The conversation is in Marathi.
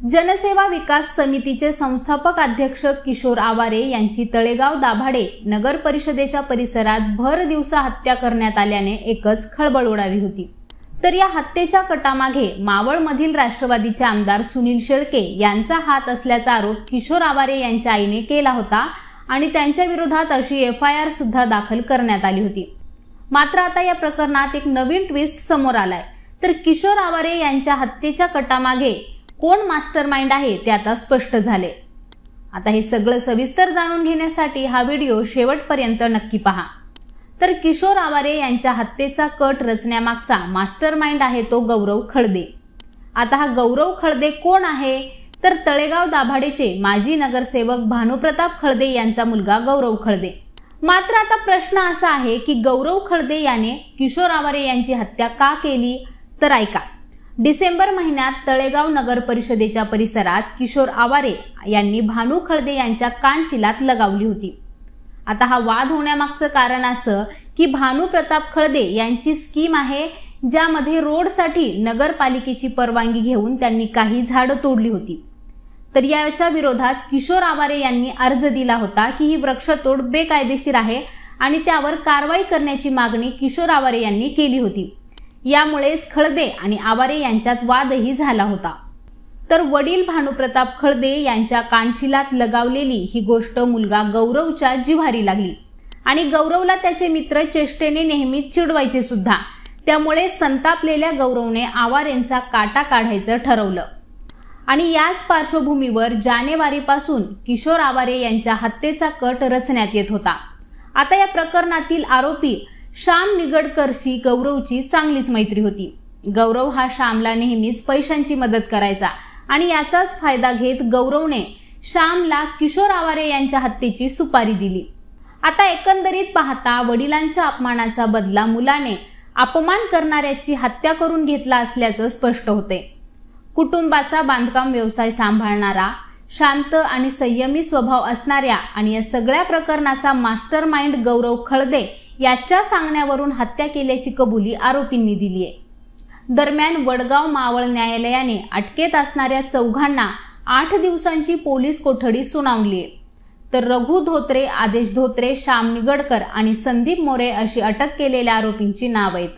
जनसेवा विकास समितीचे संस्थापक अध्यक्ष किशोर आवारे यांची तळेगाव दाभाडे नगर परिषदेच्या परिसरात भर दिवसा हत्या करण्यात आल्याने एकच खळबळ उडाली होती। तर या हत्येच्या कटामागे मावळमधील राष्ट्रवादीचे आमदार सुनील शेळके यांचा हात असल्याचा आरोप किशोर आवारे यांच्या आईने केला होता आणि त्यांच्या विरोधात अशी FIR सुद्धा दाखल करण्यात आली होती। मात्र आता या प्रकरणात एक नवीन ट्विस्ट समोर आलाय। तर किशोर आवारे यांच्या हत्येच्या कटामागे कोण मास्टरमाइंड आहे ते आता स्पष्ट झाले। आता हे सगळं सविस्तर जाणून घेण्यासाठी हा व्हिडिओ शेवटपर्यंत नक्की पहा। तर किशोर आवारे यांच्या हत्येचा कट रचण्यामागचा मास्टरमाइंड आहे तो गौरव खळदे। आता हा गौरव खळदे कोण आहे? तर तळेगाव दाभाडेचे माजी नगरसेवक भानुप्रताप खळदे यांचा मुलगा गौरव खळदे। मात्र आता प्रश्न असा आहे की गौरव खळदे याने किशोर आवारे यांची हत्या का केली? तर ऐका, डिसेंबर महिन्यात तळेगाव नगर परिषदेच्या परिसरात किशोर आवारे यांनी भानू खळदे यांच्या कानशिलात लगावली होती। आता हा वाद होण्यामागचं कारण असं की भानू प्रताप खळदे यांची स्कीम आहे ज्यामध्ये रोडसाठी नगरपालिकेची परवानगी घेऊन त्यांनी काही झाडं तोडली होती। तर याच्या विरोधात किशोर आवारे यांनी अर्ज दिला होता की ही वृक्षतोड बेकायदेशीर आहे आणि त्यावर कारवाई करण्याची मागणी किशोर आवारे यांनी केली होती। यामुळेच खळदे आणि आवारे यांच्यात वादही झाला होता। तर वडील भानुप्रताप खळदे यांच्या कानशिलात लगावलेली ही गोष्ट मुलगा गौरवच्या जिव्हारी लागली आणि गौरवला त्याचे मित्र चेष्टेने नेहमी चिडवायचे सुद्धा। त्यामुळे संतापलेल्या गौरवने आवारेंचा काटा काढायचं ठरवलं आणि याच पार्श्वभूमीवर जानेवारीपासून किशोर आवारे यांच्या हत्येचा कट रचण्यात येत होता। आता या प्रकरणातील आरोपी श्याम निगडकरशी गौरवची चांगलीच मैत्री होती। गौरव हा श्यामला नेहमीच पैशांची मदत करायचा आणि याचाच फायदा घेत गौरवने श्यामला किशोर आवारे यांच्या हत्येची सुपारी दिली। आता एकंदरीत पाहता वडिलांच्या अपमानाचा बदला मुलाने अपमान करणाऱ्याची हत्या करून घेतला असल्याचं स्पष्ट होते। कुटुंबाचा बांधकाम व्यवसाय सांभाळणारा, शांत आणि संयमी स्वभाव असणाऱ्या आणि या सगळ्या प्रकरणाचा मास्टरमाइंड गौरव खळदे याच्या सांगण्यावरून हत्या केल्याची कबुली आरोपींनी दिली आहे। दरम्यान वडगाव मावळ न्यायालयाने अटकेत असणाऱ्या चौघांना 8 दिवसांची पोलीस कोठडी सुनावली आहे। तर रघु धोत्रे, आदेश धोत्रे, श्याम निगडकर आणि संदीप मोरे अशी अटक केलेल्या आरोपींची नाव आहेत।